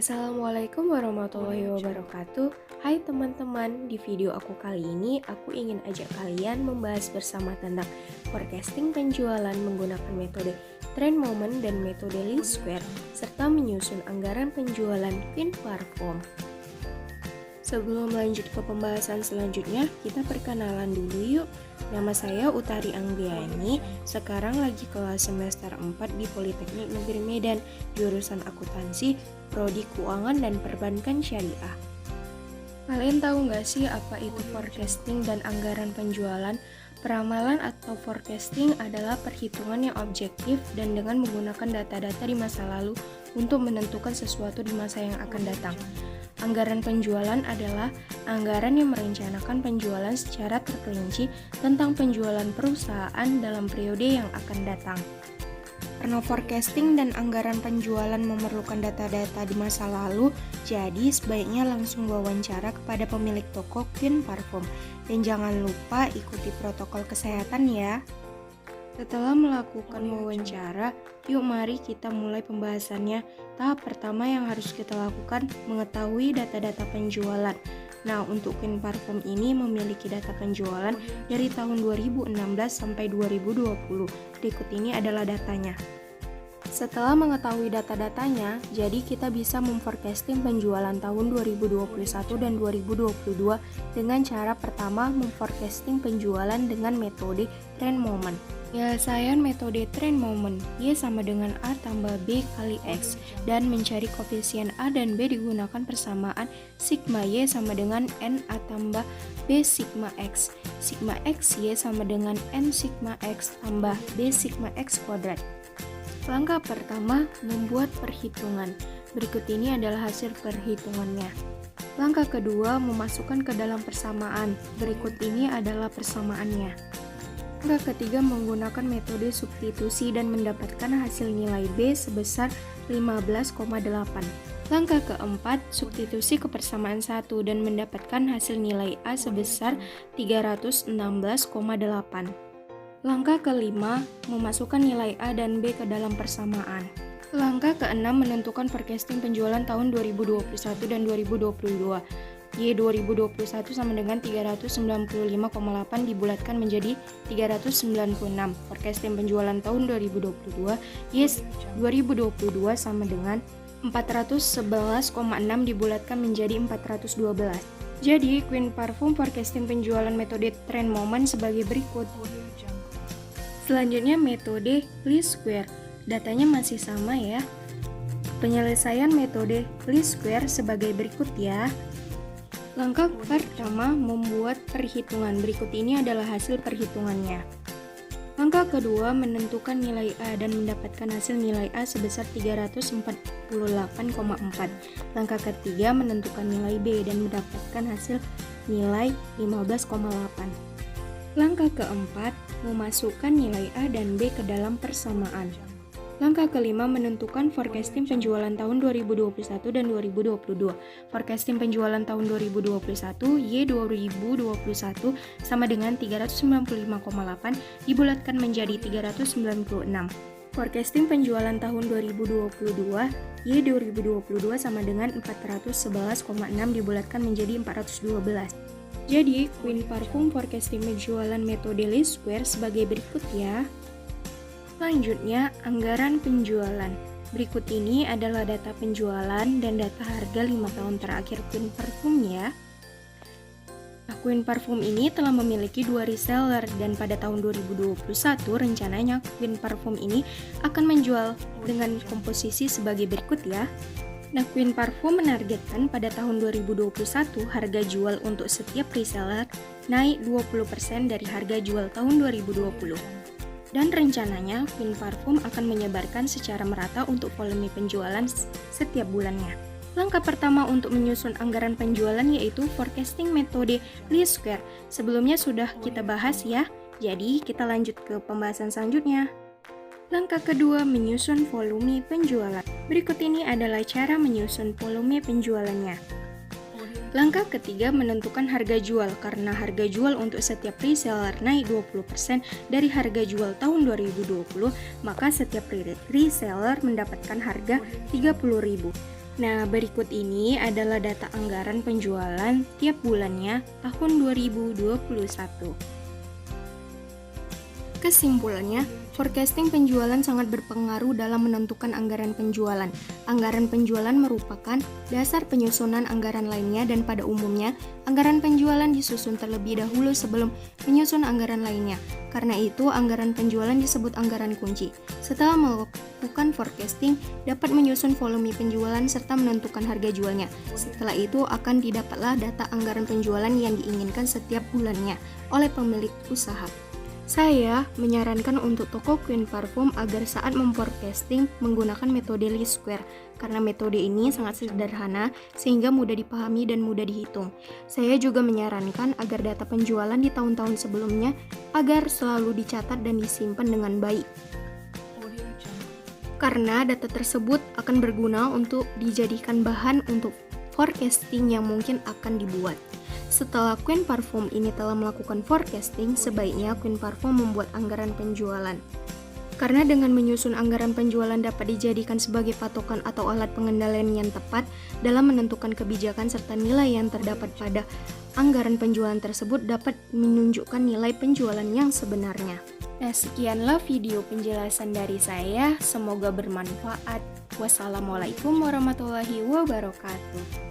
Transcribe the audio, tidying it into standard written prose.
Assalamualaikum warahmatullahi wabarakatuh. Hai teman-teman, di video aku kali ini aku ingin ajak kalian membahas bersama tentang forecasting penjualan menggunakan metode Trend Moment dan metode Least Square serta menyusun anggaran penjualan Queen Parfum. Sebelum lanjut ke pembahasan selanjutnya, kita perkenalan dulu yuk. Nama saya Utari Anggiani, sekarang lagi kelas semester 4 di Politeknik Negeri Medan, jurusan akuntansi, prodi keuangan dan perbankan syariah. Kalian tahu nggak sih apa itu forecasting dan anggaran penjualan? Peramalan atau forecasting adalah perhitungan yang objektif dan dengan menggunakan data-data di masa lalu untuk menentukan sesuatu di masa yang akan datang. Anggaran penjualan adalah anggaran yang merencanakan penjualan secara terperinci tentang penjualan perusahaan dalam periode yang akan datang. Karena forecasting dan anggaran penjualan memerlukan data-data di masa lalu, jadi sebaiknya langsung wawancara kepada pemilik toko Queen Parfum. Dan jangan lupa ikuti protokol kesehatan ya. Setelah melakukan wawancara, yuk mari kita mulai pembahasannya. Tahap pertama yang harus kita lakukan, mengetahui data-data penjualan. Nah, untuk Queen Parfum ini memiliki data penjualan dari tahun 2016 sampai 2020. Berikut ini adalah datanya. Setelah mengetahui data-datanya, jadi kita bisa memforecasting penjualan tahun 2021 dan 2022 dengan cara pertama memforecasting penjualan dengan metode Trend Moment. Penyelesaian metode Trend Moment, Y sama dengan A tambah B kali X, dan mencari koefisien A dan B digunakan persamaan sigma Y sama dengan N A tambah B sigma X. Sigma X Y sama dengan N sigma X tambah B sigma X kuadrat. Langkah pertama, membuat perhitungan. Berikut ini adalah hasil perhitungannya. Langkah kedua, memasukkan ke dalam persamaan. Berikut ini adalah persamaannya. Langkah ketiga, menggunakan metode substitusi dan mendapatkan hasil nilai B sebesar 15,8. Langkah keempat, substitusi ke persamaan 1 dan mendapatkan hasil nilai A sebesar 316,8. Langkah kelima, memasukkan nilai A dan B ke dalam persamaan. Langkah keenam, menentukan forecasting penjualan tahun 2021 dan 2022. Y 2021 sama dengan 395,8 dibulatkan menjadi 396. Forecasting penjualan tahun 2022, Y 2022 sama dengan 411,6 dibulatkan menjadi 412. Jadi, Queen Parfum forecasting penjualan metode Trend Moment sebagai berikut. Selanjutnya metode Least Square. Datanya masih sama ya. Penyelesaian metode Least Square sebagai berikut ya. Langkah pertama, membuat perhitungan. Berikut ini adalah hasil perhitungannya. Langkah kedua, menentukan nilai A dan mendapatkan hasil nilai A sebesar 348,4. Langkah ketiga, menentukan nilai B dan mendapatkan hasil nilai 15,8. Langkah keempat, memasukkan nilai A dan B ke dalam persamaan. Langkah kelima, menentukan forecasting penjualan tahun 2021 dan 2022. Forecasting penjualan tahun 2021, Y 2021 sama dengan 395,8 dibulatkan menjadi 396. Forecasting penjualan tahun 2022, Y 2022 sama dengan 411,6 dibulatkan menjadi 412. Jadi, Queen Parfum forecasting penjualan metode Least Square sebagai berikut ya. Selanjutnya, anggaran penjualan. Berikut ini adalah data penjualan dan data harga 5 tahun terakhir Queen Parfum ya. Nah, Queen Parfum ini telah memiliki 2 reseller dan pada tahun 2021 rencananya Queen Parfum ini akan menjual dengan komposisi sebagai berikut ya. Nah, Queen Parfum menargetkan pada tahun 2021 harga jual untuk setiap reseller naik 20% dari harga jual tahun 2020. Dan rencananya, Queen Parfum akan menyebarkan secara merata untuk volume penjualan setiap bulannya. Langkah pertama untuk menyusun anggaran penjualan yaitu forecasting metode Least Square. Sebelumnya sudah kita bahas ya, jadi kita lanjut ke pembahasan selanjutnya. Langkah kedua, menyusun volume penjualan. Berikut ini adalah cara menyusun volume penjualannya. Langkah ketiga, menentukan harga jual. Karena harga jual untuk setiap reseller naik 20% dari harga jual tahun 2020, maka setiap reseller mendapatkan harga 30.000. Nah, berikut ini adalah data anggaran penjualan tiap bulannya tahun 2021. Kesimpulannya, forecasting penjualan sangat berpengaruh dalam menentukan anggaran penjualan. Anggaran penjualan merupakan dasar penyusunan anggaran lainnya dan pada umumnya, anggaran penjualan disusun terlebih dahulu sebelum menyusun anggaran lainnya. Karena itu, anggaran penjualan disebut anggaran kunci. Setelah melakukan forecasting, dapat menyusun volume penjualan serta menentukan harga jualnya. Setelah itu, akan didapatlah data anggaran penjualan yang diinginkan setiap bulannya oleh pemilik usaha. Saya menyarankan untuk toko Queen Parfum agar saat memforecasting menggunakan metode least square karena metode ini sangat sederhana sehingga mudah dipahami dan mudah dihitung. Saya juga menyarankan agar data penjualan di tahun-tahun sebelumnya agar selalu dicatat dan disimpan dengan baik. Karena data tersebut akan berguna untuk dijadikan bahan untuk forecasting yang mungkin akan dibuat. Setelah Queen Parfum ini telah melakukan forecasting, sebaiknya Queen Parfum membuat anggaran penjualan. Karena dengan menyusun anggaran penjualan dapat dijadikan sebagai patokan atau alat pengendalian yang tepat dalam menentukan kebijakan serta nilai yang terdapat pada anggaran penjualan tersebut dapat menunjukkan nilai penjualan yang sebenarnya. Nah, sekianlah video penjelasan dari saya. Semoga bermanfaat. Wassalamualaikum warahmatullahi wabarakatuh.